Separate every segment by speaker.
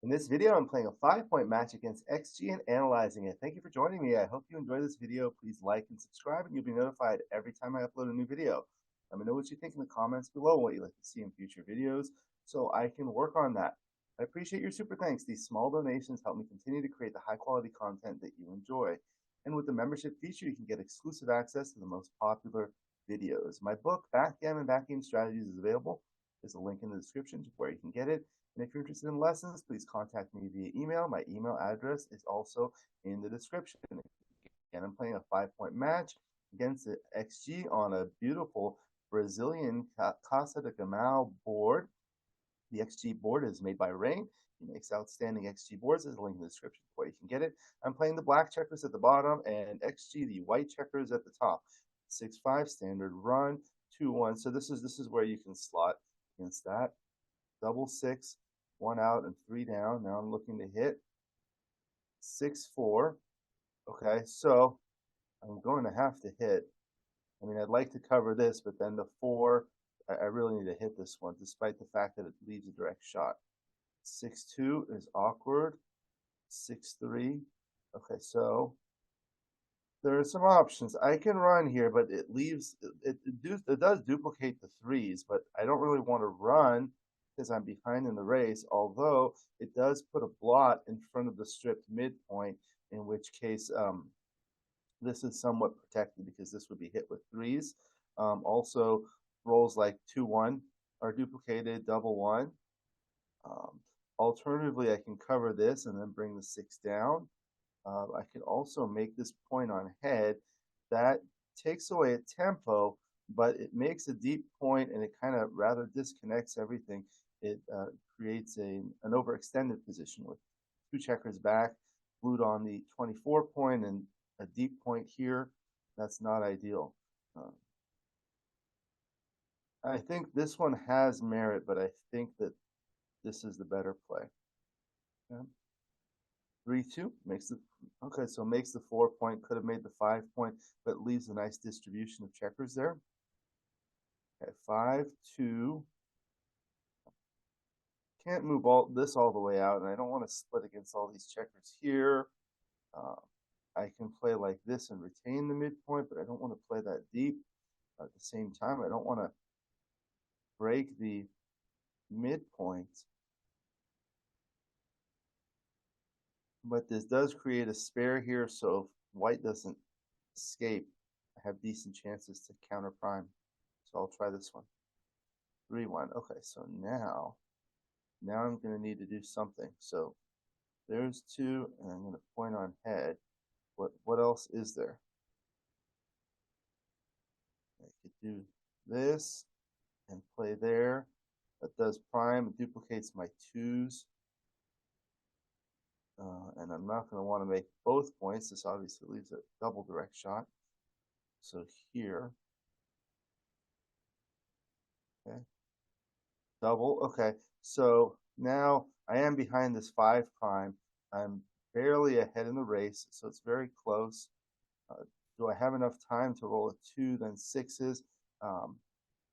Speaker 1: In this video, I'm playing a 5-point match against XG and analyzing it. Thank you for joining me. I hope you enjoy this video. Please like and subscribe, and you'll be notified every time I upload a new video. Let me know what you think in the comments below and what you'd like to see in future videos so I can work on that. I appreciate your super thanks. These small donations help me continue to create the high-quality content that you enjoy. And with the membership feature, you can get exclusive access to the most popular videos. My book, Backgammon Backgammon Strategies, is available. There's a link in the description to where you can get it. And if you're interested in lessons, please contact me via email. My email address is also in the description. Again, I'm playing a 5-point match against the XG on a beautiful Brazilian Casa de Gamal board. The XG board is made by Rain. He makes outstanding XG boards. There's a link in the description where you can get it. I'm playing the black checkers at the bottom and XG, the white checkers, at the top. 6-5 standard run, 2-1. So this is where you can slot against that. Double 6, 1 out and 3 down. Now I'm looking to hit 6-4. Okay, so I'm going to have to hit. I mean, I'd like to cover this, but then the 4, I really need to hit this one, despite the fact that it leaves a direct shot. 6-2 is awkward. 6-3. Okay, so there are some options. I can run here, but it leaves it does duplicate the 3s, but I don't really want to run because I'm behind in the race, although it does put a blot in front of the stripped midpoint, in which case this is somewhat protected because this would be hit with 3s. Also, rolls like 2-1 are duplicated, double 1. Alternatively, I can cover this and then bring the 6 down. I could also make this point on head. That takes away a tempo, but it makes a deep point and it kind of rather disconnects everything. It creates an overextended position with 2 checkers back, glued on the 24 point and a deep point here. That's not ideal. I think this one has merit, but I think that this is the better play. Okay. 3-2 makes the okay, so makes the 4 point, could have made the 5 point, but leaves a nice distribution of checkers there. Okay, 5-2. Can't move all the way out, and I don't want to split against all these checkers here. I can play like this and retain the midpoint, but I don't want to play that deep. At the same time, I don't want to break the midpoint. But this does create a spare here, so if white doesn't escape, I have decent chances to counter prime. So I'll try this one. 3-1. Okay, so now I'm going to need to do something. So there's 2, and I'm going to point on head. What else is there? I could do this and play there. That does prime. It duplicates my 2s. And I'm not going to want to make both points. This obviously leaves a double direct shot. So here, okay, double. Okay, so now I am behind this 5 prime. I'm barely ahead in the race, so it's very close. Do I have enough time to roll a 2, then 6s?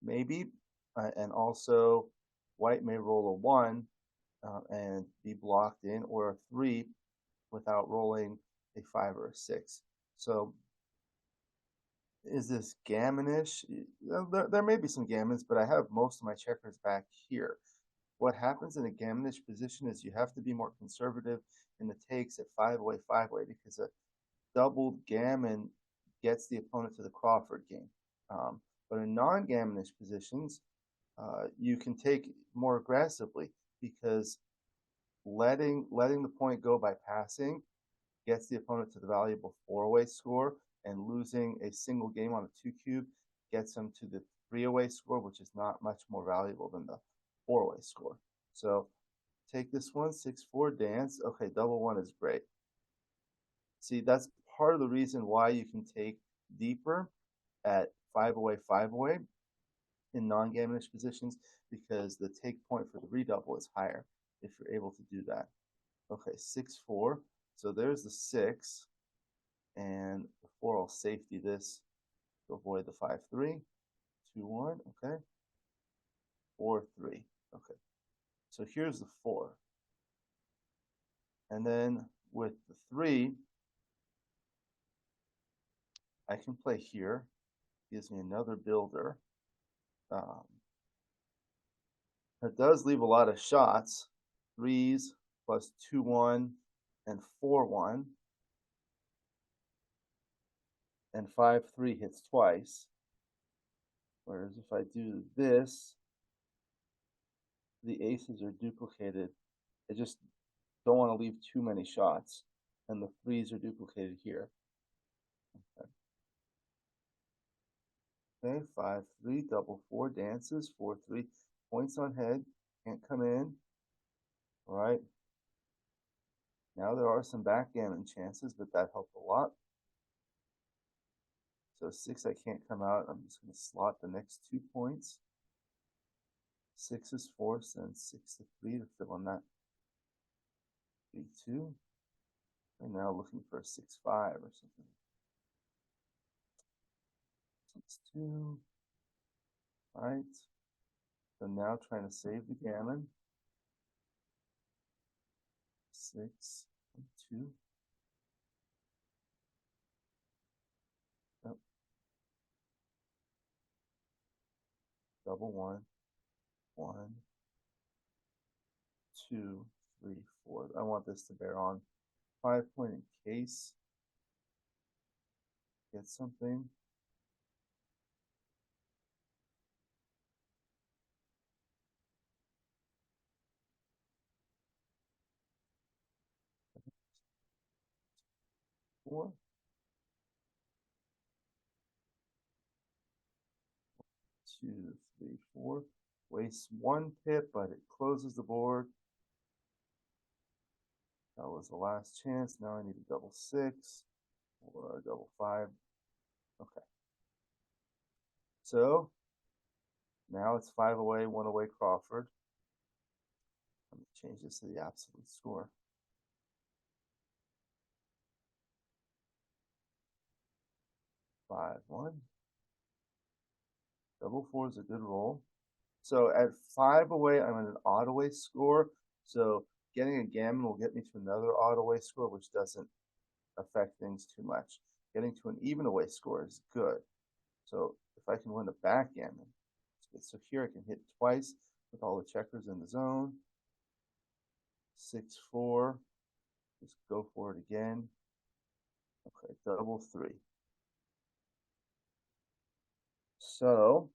Speaker 1: Maybe. And also, white may roll a 1 and be blocked in, or a 3 without rolling a 5 or a 6. So is this gammonish? There may be some gammons, but I have most of my checkers back here. What happens in a gammonish position is you have to be more conservative in the takes at 5-way, 5-way, because a doubled gammon gets the opponent to the Crawford game. But in non-gammonish positions, you can take more aggressively, because letting the point go by passing gets the opponent to the valuable 4-way score, and losing a single game on a 2 cube gets them to the 3-way score, which is not much more valuable than the 4-way score. So take this one, 6-4 dance. Okay, double 1 is great. See, that's part of the reason why you can take deeper at 5-away, 5-away in non-gammonish positions, because the take point for the redouble is higher if you're able to do that. Okay, 6-4. So there's the 6, and the 4 will safety this to avoid the 5-3. 2-1. Okay. 4-3. Okay. So here's the 4. And then with the 3, I can play here. Gives me another builder. It does leave a lot of shots. 3s plus 2-1 and 4-1. And 5-3 hits twice. Whereas if I do this, the aces are duplicated. I just don't want to leave too many shots. And the 3s are duplicated here. Okay, 5-3, double 4 dances, 4-3, points on head, can't come in. All right. Now there are some backgammon chances, but that helped a lot. So 6, I can't come out. I'm just going to slot the next 2 points. 6 is forced, and 6-3 to fill in that 3-2. And now looking for a 6-5 or something. 6-2. All right. So now trying to save the gammon. 6-2. Yep. Double 1, 1, 2, 3, 4. I want this to bear on 5-point in case. Get something. Four. 2, 3, 4. Wastes 1 pip, but it closes the board. That was the last chance. Now I need a double 6 or a double 5. Okay. So now it's 5 away, 1 away Crawford. Let me change this to the absolute score. 5-1. Double 4 is a good roll. So at 5 away, I'm at an odd away score. So getting a gammon will get me to another odd away score, which doesn't affect things too much. Getting to an even away score is good. So if I can win a backgammon, so here I can hit twice with all the checkers in the zone. 6-4. Just go for it again. Okay, double 3. So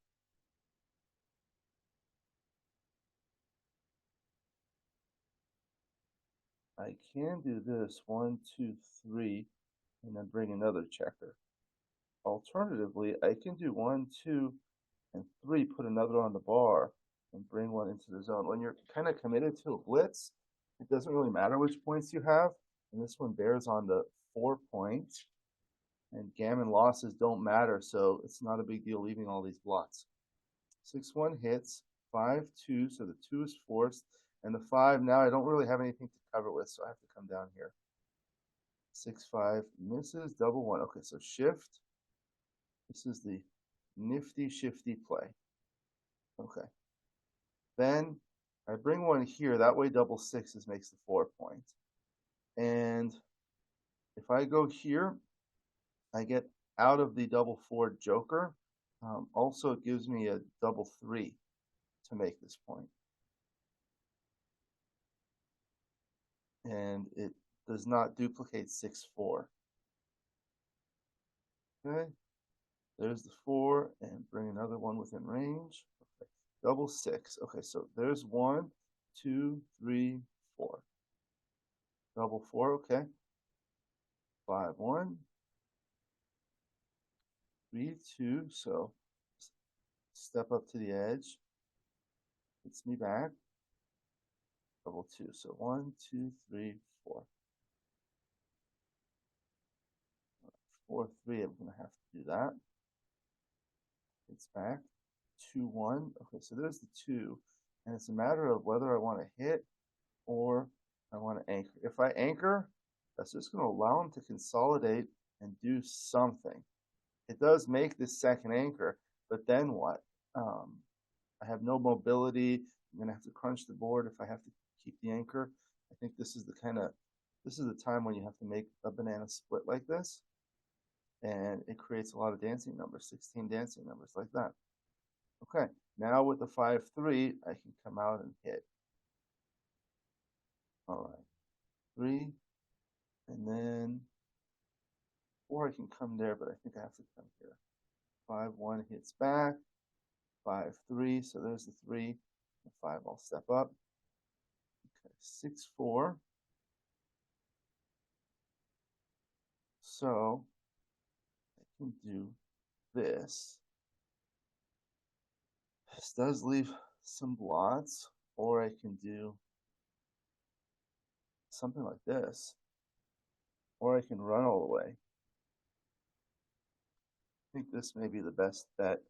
Speaker 1: I can do this 1, 2, 3, and then bring another checker. Alternatively, I can do 1, 2, and 3, put another on the bar, and bring one into the zone. When you're kind of committed to a blitz, it doesn't really matter which points you have. And this one bears on the 4 points. And gammon losses don't matter, so it's not a big deal leaving all these blots. 6-1 hits, 5-2, so the 2 is forced. And the 5, now I don't really have anything to cover with, so I have to come down here. 6-5 misses, double 1. Okay, so shift. This is the nifty shifty play. Okay. Then I bring one here. That way double 6s makes the 4 point. And if I go here, I get out of the double 4 joker. Also, it gives me a double 3 to make this point. And it does not duplicate 6-4. Okay. There's the 4, and bring another one within range. Okay. Double 6. Okay, so there's 1, 2, 3, 4. Double 4, okay. 5-1. 3-2, so step up to the edge. Hits me back. Double 2, so 1, 2, 3, 4. 4-3, I'm going to have to do that. It's back. 2-1. Okay, so there's the 2. And it's a matter of whether I want to hit or I want to anchor. If I anchor, that's just going to allow him to consolidate and do something. It does make this second anchor, but then what? I have no mobility. I'm going to have to crunch the board if I have to keep the anchor. I think this is the kind of this is the time when you have to make a banana split like this, and it creates a lot of dancing numbers, 16 dancing numbers like that. Okay, now with the 5-3, I can come out and hit. All right, 3, and then, or I can come there, but I think I have to come here. 5-1 hits back, 5-3, so there's the 3, the 5, I'll step up. Okay, 6-4. So I can do this. This does leave some blots, or I can do something like this, or I can run all the way. I think this may be the best bet.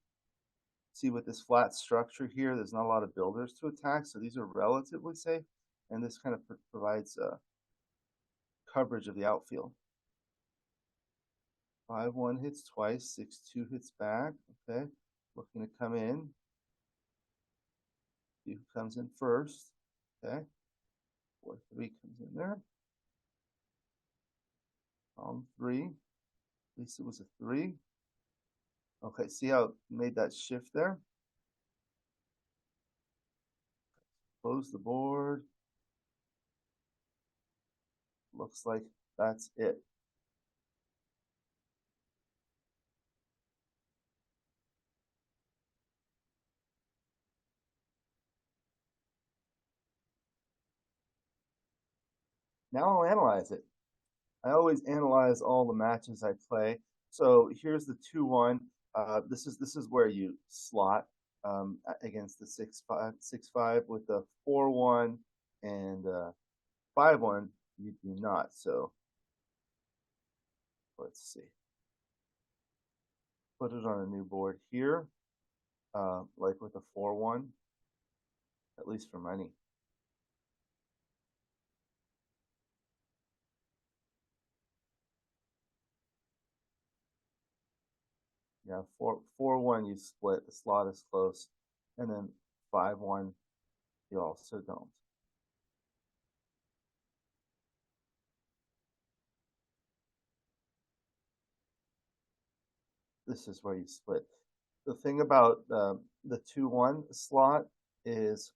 Speaker 1: See, with this flat structure here, there's not a lot of builders to attack, so these are relatively safe, and this kind of provides coverage of the outfield. 5-1 hits twice, 6-2 hits back. Okay, looking to come in. See who comes in first. Okay, 4-3 comes in there. 3. At least it was a 3. Okay, see how it made that shift there? Close the board. Looks like that's it. Now I'll analyze it. I always analyze all the matches I play. So here's the 2-1. This is where you slot against the 6-5 with the 4-1 and 5-1. You do not. So let's see. Put it on a new board here, like with a 4-1, at least for money. Yeah, 4-1 you split, the slot is close, and then 5-1 you also don't. This is where you split. The thing about the 2-1 slot is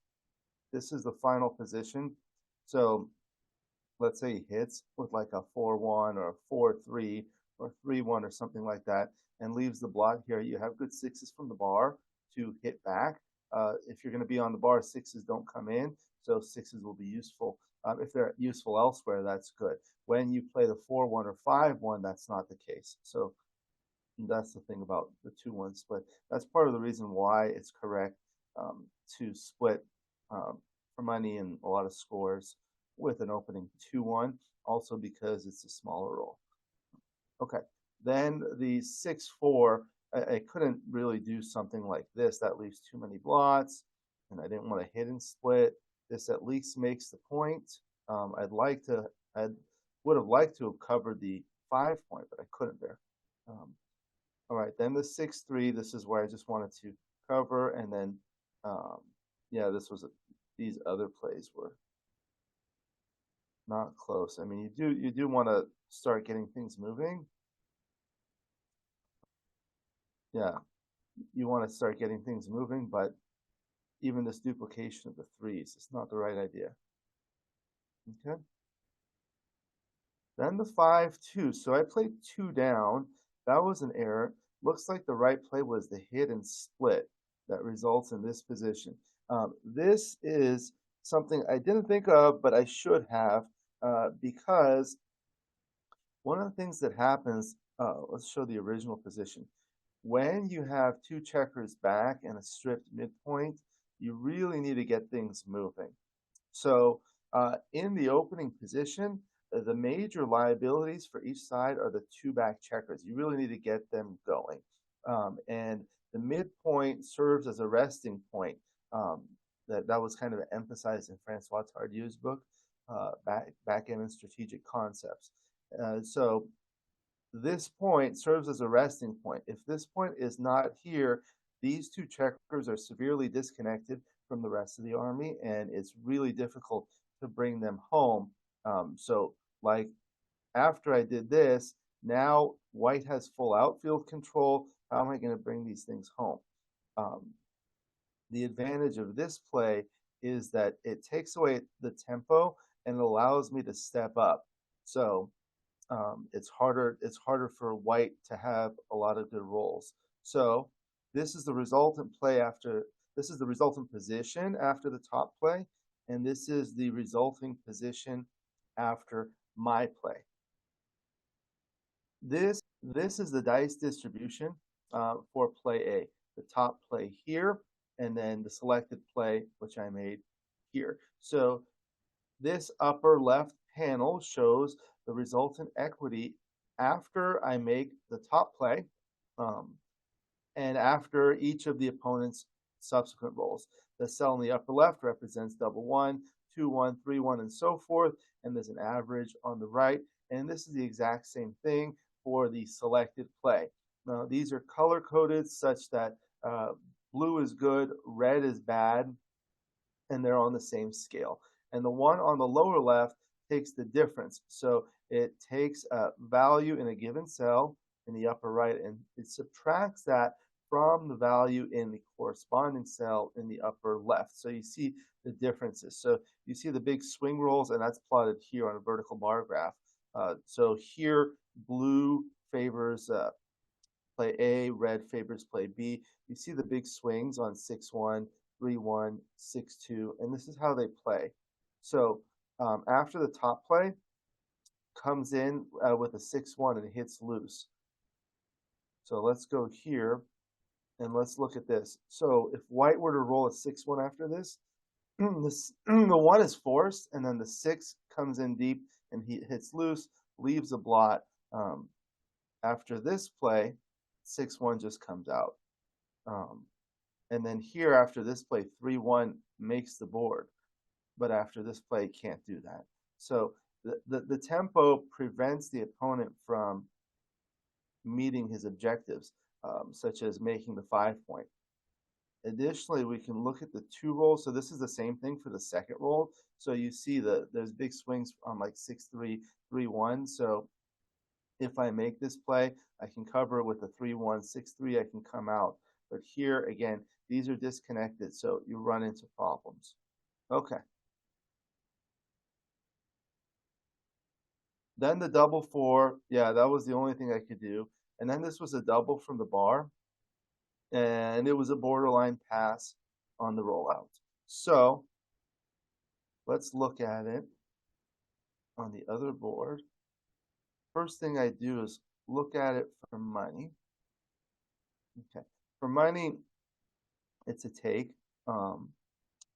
Speaker 1: this is the final position. So let's say he hits with like a 4-1 or a 4-3 or 3-1 or something like that, and leaves the blot here. You have good 6s from the bar to hit back. If you're going to be on the bar, 6s don't come in, so 6s will be useful. If they're useful elsewhere, that's good. When you play the 4-1 or 5-1, that's not the case. So that's the thing about the 2-1 split. That's part of the reason why it's correct to split for money and a lot of scores with an opening 2-1, also because it's a smaller roll. Okay, then the 6-4, I couldn't really do something like this. That leaves too many blots, and I didn't want to hit and split. This at least makes the point. I would have liked to have covered the 5 point, but I couldn't there. All right, then the 6-3, this is where I just wanted to cover, and then, yeah, these other plays were not close. I mean, you do want to start getting things moving. Yeah, you want to start getting things moving, but even this duplication of the 3s is not the right idea. Okay. Then the 5-2. So I played 2 down. That was an error. Looks like the right play was the hit and split that results in this position. This is something I didn't think of, but I should have, because one of the things that happens, let's show the original position. When you have 2 checkers back and a stripped midpoint, you really need to get things moving. So in the opening position, the major liabilities for each side are the 2 back checkers. You really need to get them going. And the midpoint serves as a resting point. That was kind of emphasized in Francois Tardieu's book, Backgammon Strategic Concepts. So this point serves as a resting point. If this point is not here, these 2 checkers are severely disconnected from the rest of the army, and it's really difficult to bring them home. So like after I did this, now white has full outfield control. How am I going to bring these things home? Um, the advantage of this play is that it takes away the tempo and allows me to step up. So it's harder. It's harder for white to have a lot of good rolls. So this is the resultant play after. This is the resultant position after the top play, and this is the resulting position after my play. This is the dice distribution for play A. The top play here, and then the selected play, which I made here. So this upper left panel shows the resultant equity after I make the top play and after each of the opponent's subsequent rolls. The cell in the upper left represents double one, 2, 1, 3, 1, and so forth, and there's an average on the right, and this is the exact same thing for the selected play. Now, these are color-coded such that blue is good, red is bad, and they're on the same scale. And the one on the lower left takes the difference. So it takes a value in a given cell in the upper right, and it subtracts that from the value in the corresponding cell in the upper left. So you see the differences. So you see the big swing rolls, and that's plotted here on a vertical bar graph. So here, blue favors play A, red favors play B. You see the big swings on 6-1, 3-1, 6-2, and this is how they play. So after the top play comes in with a 6-1 and it hits loose. So let's go here and let's look at this. So if white were to roll a 6-1 after this, the 1 is forced, and then the 6 comes in deep and he hits loose, leaves a blot. After this play, 6-1 just comes out. And then here, after this play, 3-1 makes the board. But after this play, can't do that. So the tempo prevents the opponent from meeting his objectives, such as making the 5-point. Additionally, we can look at the 2 rolls. So this is the same thing for the second roll. So you see there's big swings on like 6-3, 3-1. So if I make this play, I can cover it with a 3-1, 6-3, I can come out. But here, again, these are disconnected, so you run into problems. Okay. Then the double 4, yeah, that was the only thing I could do. And then this was a double from the bar, and it was a borderline pass on the rollout. So let's look at it on the other board. First thing I do is look at it for money. Okay, for money, it's a take.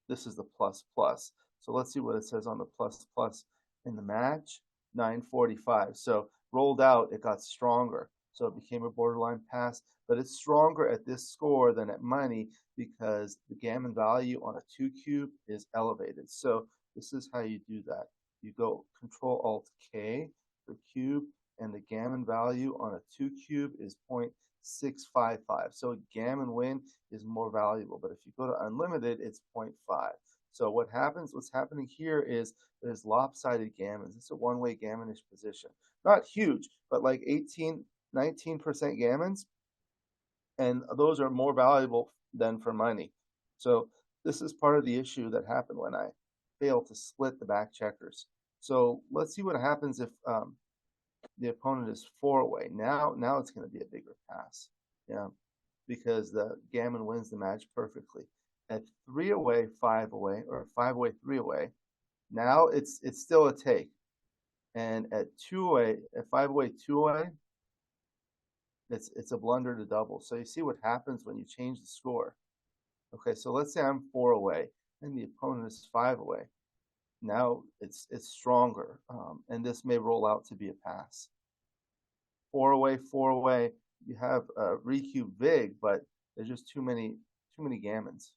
Speaker 1: This is the plus plus. So let's see what it says on the plus plus in the match. 945. So rolled out, it got stronger. So it became a borderline pass, but it's stronger at this score than at money because the gammon value on a 2 cube is elevated. So this is how you do that. You go Control Alt K for cube, and the gammon value on a 2 cube is 0.655. So a gammon win is more valuable, but if you go to unlimited, it's 0.5. So what's happening here is there's lopsided gammons. It's a one-way gammonish position. Not huge, but like 18, 19% gammons, and those are more valuable than for money. So this is part of the issue that happened when I failed to split the back checkers. So let's see what happens if the opponent is 4 away. Now it's going to be a bigger pass, yeah, because the gammon wins the match perfectly. At 3 away, 5 away, or 5 away, 3 away, now it's still a take. And at 2 away, at 5 away, 2 away, it's a blunder to double. So you see what happens when you change the score. Okay, so let's say I'm 4 away and the opponent is 5 away. Now it's stronger, and this may roll out to be a pass. 4 away, 4 away. You have a recube vig, but there's just too many gammons.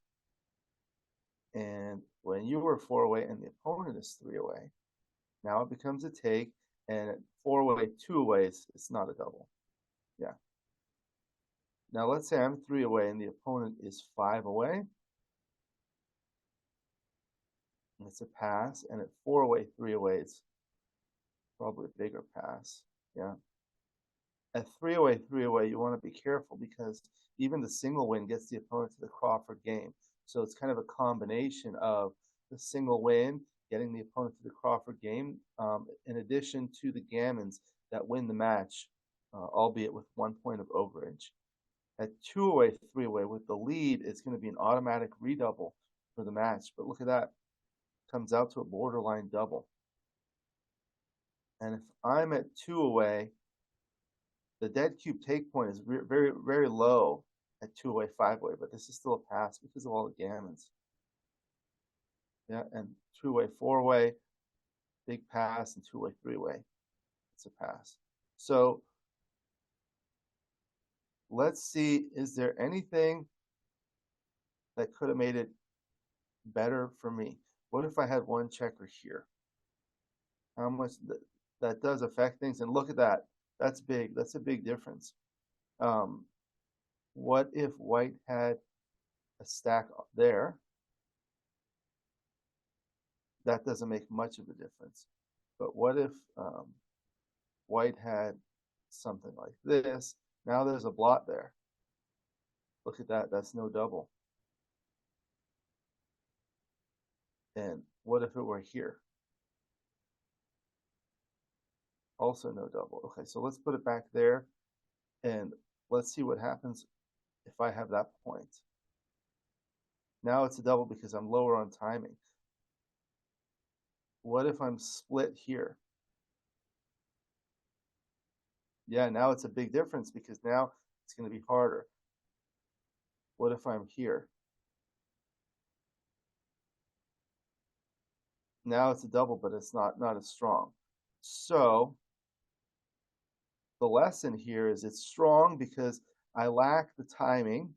Speaker 1: And when you were 4 away and the opponent is 3 away, now it becomes a take, and 4 away, 2 away, it's not a double. Yeah. Now let's say I'm 3 away and the opponent is 5 away. It's a pass, and at 4 away, 3 away, Probably a bigger pass. Yeah. At three away, you want to be careful because even the single win gets the opponent to the Crawford game. So it's kind of a combination of the single win, getting the opponent to the Crawford game, in addition to the gammons that win the match, albeit with 1 point of overage. At two away, three away, with the lead, it's going to be an automatic redouble for the match. But look at that. Comes out to a borderline double. And if I'm at two away, the dead cube take point is very, very low at two away, five away, but this is still a pass because of all the gammons. Yeah, and two away, four away, big pass, and two away, three away, it's a pass. So let's see, is there anything that could have made it better for me? What if I had one checker here? How much that does affect things? And look at that. That's big. That's a big difference. What if white had a stack there? That doesn't make much of a difference. But what if white had something like this? Now there's a blot there. Look at that. That's no double. And what if it were here? Also no double. Okay, so let's put it back there. And let's see what happens if I have that point. Now it's a double because I'm lower on timing. What if I'm split here? Yeah, now it's a big difference because now it's going to be harder. What if I'm here? Now it's a double, but it's not as strong. So the lesson here is it's strong because I lack the timing.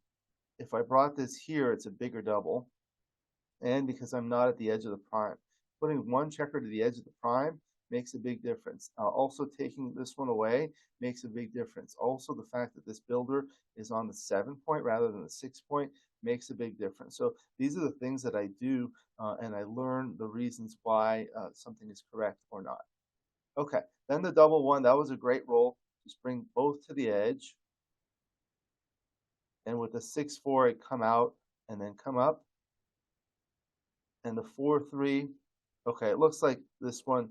Speaker 1: If I brought this here, it's a bigger double. And because I'm not at the edge of the prime. Putting one checker to the edge of the prime makes a big difference. Also taking this one away makes a big difference. Also the fact that this builder is on the 7 point rather than the 6 point makes a big difference. So these are the things that I do, and I learn the reasons why something is correct or not. Okay, then the double one, that was a great roll. Just bring both to the edge. And with the 6-4, it come out and then come up. And the 4-3, okay, it looks like this one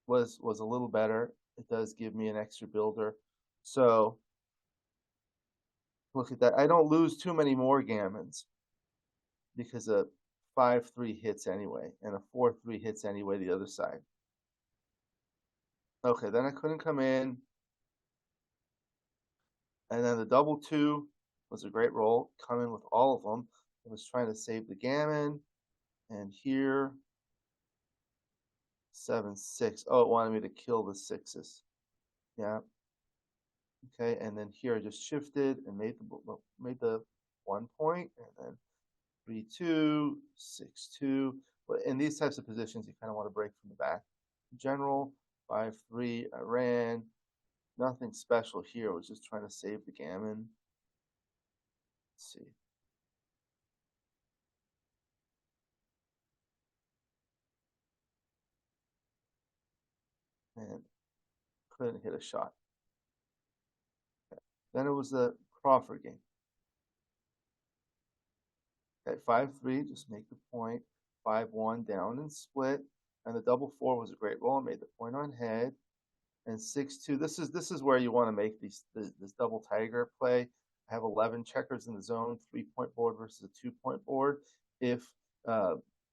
Speaker 1: was a little better. It does give me an extra builder. So look at that. I don't lose too many more gammons because a 5-3 hits anyway, and a 4-3 hits anyway the other side. Okay, then I couldn't come in. And then the double two was a great roll. Come in with all of them. I was trying to save the gammon. And here, 7-6. Oh, it wanted me to kill the sixes. Yeah. Okay, and then here I just shifted and made the 1 point, and then 3-2, 6-2. But in these types of positions, you kind of want to break from the back. In general, 5-3, I ran. Nothing special here. I was just trying to save the gammon. Let's see. And couldn't hit a shot. Okay. Then it was the Crawford game. Okay, 5-3, just make the point. 5-1, down and split. And the double four was a great roll. I made the point on head. And 6-2. This is where you want to make this double tiger play. I have 11 checkers in the zone, 3-point board versus a 2-point board. If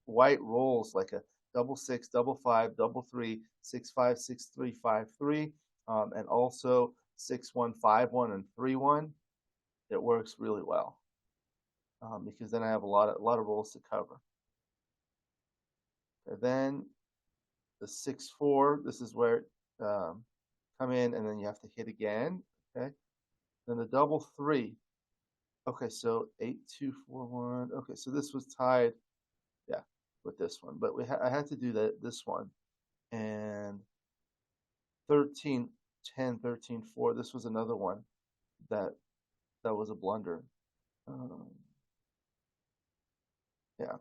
Speaker 1: white rolls like a double 6, double 5, double 3, 6-5, 6-3, 5-3, and also 6-1, 5-1, and 3-1, it works really well. Because then I have a lot of rolls to cover. And then the 6-4, this is where come in and then you have to hit again. Okay. Then the double 3. Okay, so 8-2-4-1. Okay, so this was tied, yeah, with this one, but I had to do this one, and 13-10, 13-4. This was another one that was a blunder. Yeah.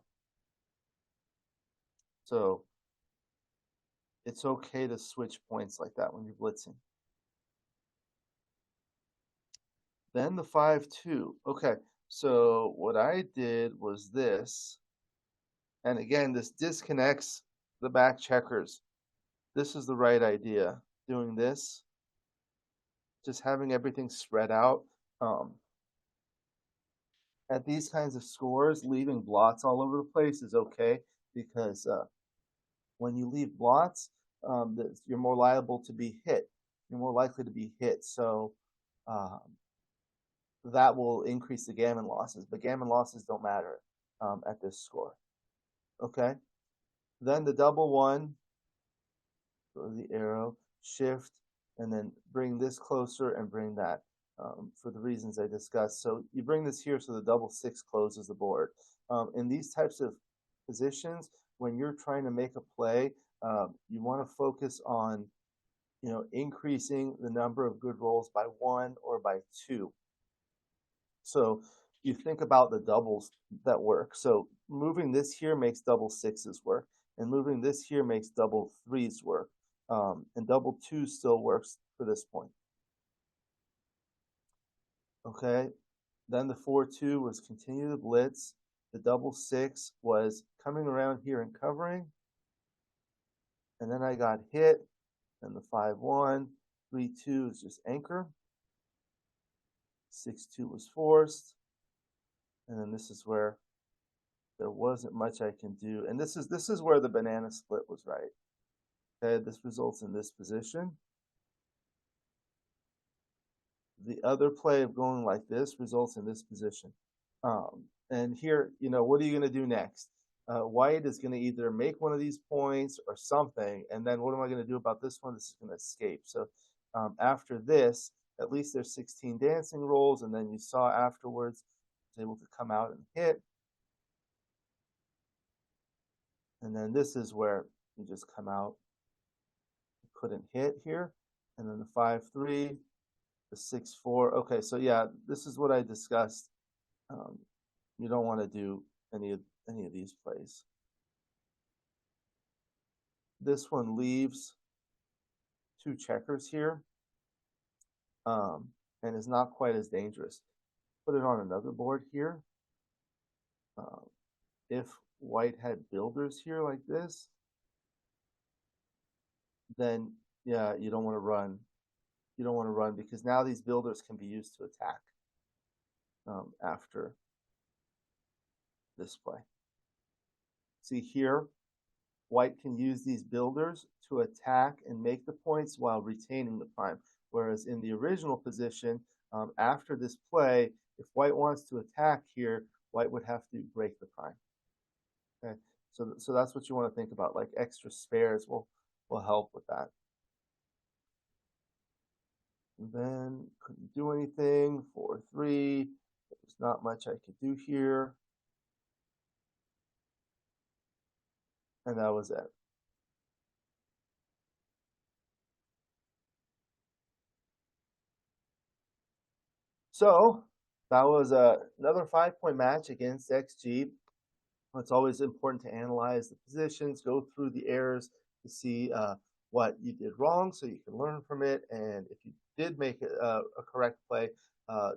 Speaker 1: So It's okay to switch points like that when you're blitzing. Then the 5-2. Okay, so what I did was this, and again, this disconnects the back checkers. This is the right idea. Doing this, just having everything spread out. Um, at these kinds of scores, leaving blots all over the place is okay because when you leave blots, you're more liable to be hit. You're more likely to be hit. So um, that will increase the gammon losses. But gammon losses don't matter at this score. Okay. Then the double one, go to the arrow, shift, and then bring this closer and bring that for the reasons I discussed. So you bring this here so the double six closes the board. In these types of positions, when you're trying to make a play, you want to focus on increasing the number of good rolls by 1 or by 2. So you think about the doubles that work. So moving this here makes double sixes work, and moving this here makes double threes work, and double two still works for this point. Okay, then the 4-2 was continue the blitz. The double six was coming around here and covering, and then I got hit. And the 5-1, 3-2 is just anchor. 6-2 was forced, and then this is where there wasn't much I can do. And this is where the banana split was right. Okay, this results in this position. The other play of going like this results in this position. And here, what are you going to do next? White is going to either make one of these points or something, and then what am I going to do about this one? This is going to escape. So after this, at least there's 16 dancing rolls, and then you saw afterwards, was able to come out and hit. And then this is where you just come out. You couldn't hit here. And then the 5-3, the 6-4. Okay, so yeah, this is what I discussed. You don't want to do any of these plays. This one leaves 2 checkers here, and is not quite as dangerous. Put it on another board here. If white had builders here like this, then yeah, you don't want to run. You don't want to run because now these builders can be used to attack after this play. See here, white can use these builders to attack and make the points while retaining the prime. Whereas in the original position, after this play, if white wants to attack here, white would have to break the prime. Okay, so that's what you want to think about. Like extra spares will help with that. And then couldn't do anything. 4-3. There's not much I could do here. And that was it. So that was another 5-point match against XG. It's always important to analyze the positions, go through the errors to see what you did wrong so you can learn from it. And if you did make a correct play,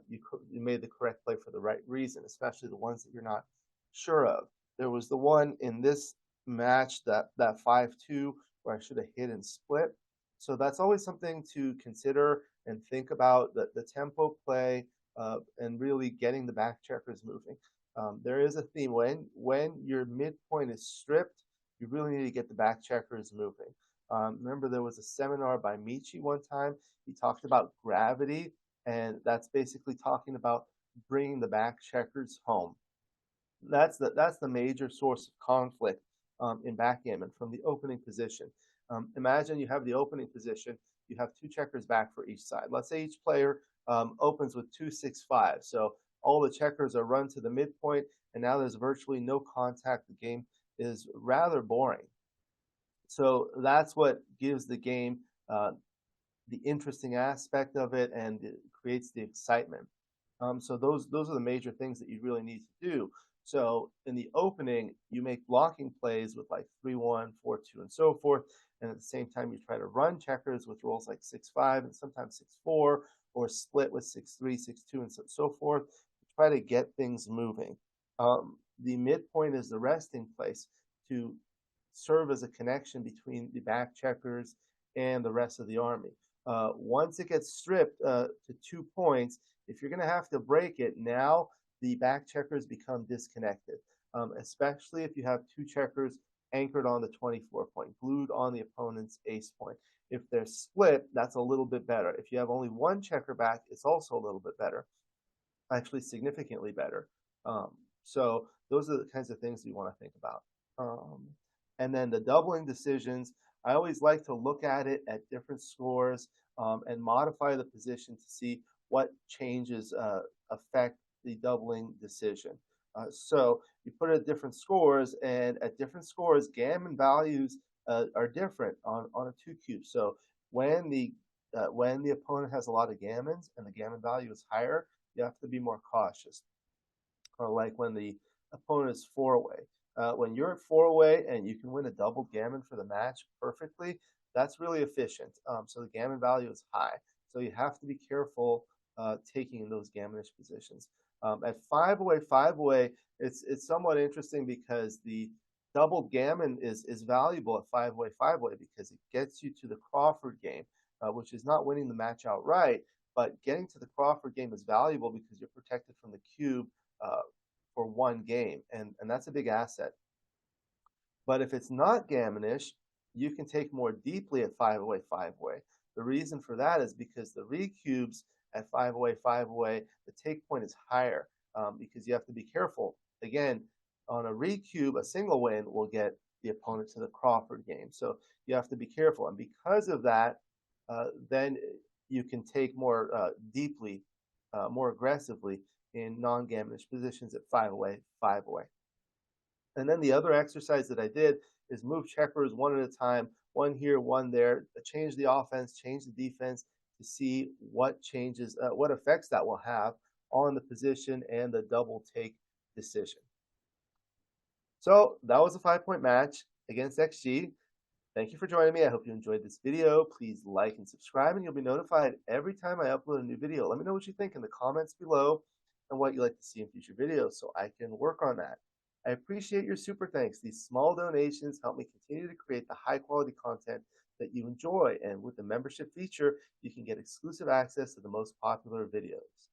Speaker 1: you made the correct play for the right reason, especially the ones that you're not sure of. There was the one in this match, that 5-2, where I should have hit and split. So that's always something to consider and think about, the tempo play and really getting the back checkers moving. There is a theme. When your midpoint is stripped, you really need to get the back checkers moving. Remember, there was a seminar by Michi one time. He talked about gravity, and that's basically talking about bringing the back checkers home. That's the major source of conflict in backgammon from the opening position. Imagine you have the opening position. You have 2 checkers back for each side. Let's say each player opens with 2-6-5. So all the checkers are run to the midpoint, and now there's virtually no contact. The game is rather boring. So that's what gives the game the interesting aspect of it, and it creates the excitement. So those are the major things that you really need to do. So in the opening, you make blocking plays with like 3-1, 4-2, and so forth. And at the same time, you try to run checkers with rolls like 6-5 and sometimes 6-4, or split with 6-3, 6-2, and so forth to try to get things moving. The midpoint is the resting place to serve as a connection between the back checkers and the rest of the army. Once it gets stripped to 2 points, if you're going to have to break it, now the back checkers become disconnected, especially if you have two checkers anchored on the 24 point, glued on the opponent's ace point. If they're split, that's a little bit better. If you have only one checker back, it's also a little bit better, actually significantly better. So those are the kinds of things you want to think about. And then the doubling decisions, I always like to look at it at different scores and modify the position to see what changes affect the doubling decision. So you put it at different scores, and at different scores, gammon values are different on a 2-cube. So when the opponent has a lot of gammons and the gammon value is higher, you have to be more cautious. Or like when the opponent is 4-away. When you're at 4-away and you can win a double gammon for the match perfectly, that's really efficient. So the gammon value is high. So you have to be careful taking those gammonish positions. At 5-away, 5-away, it's somewhat interesting because the double gammon is valuable at 5-away, 5-away because it gets you to the Crawford game, which is not winning the match outright, but getting to the Crawford game is valuable because you're protected from the cube for one game, and that's a big asset. But if it's not gammonish, you can take more deeply at 5-away, 5-away. The reason for that is because the recubes at 5-away, 5-away, the take point is higher because you have to be careful. Again, on a recube, a single win will get the opponent to the Crawford game. So you have to be careful. And because of that, then you can take more deeply, more aggressively in non-gammonish positions at 5-away, 5-away. And then the other exercise that I did is move checkers one at a time, one here, one there, change the offense, change the defense to see what changes, what effects that will have on the position and the double take decision. So that was a 5-point match against XG. Thank you for joining me. I hope you enjoyed this video. Please like and subscribe, and you'll be notified every time I upload a new video. Let me know what you think in the comments below and what you'd like to see in future videos so I can work on that. I appreciate your super thanks. These small donations help me continue to create the high quality content that you enjoy. And with the membership feature, you can get exclusive access to the most popular videos.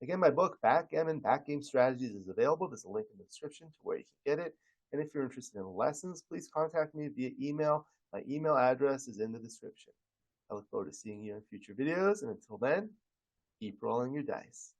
Speaker 1: Again, my book, Backgammon, Backgame Strategies, is available. There's a link in the description to where you can get it. And if you're interested in lessons, please contact me via email. My email address is in the description. I look forward to seeing you in future videos. And until then, keep rolling your dice.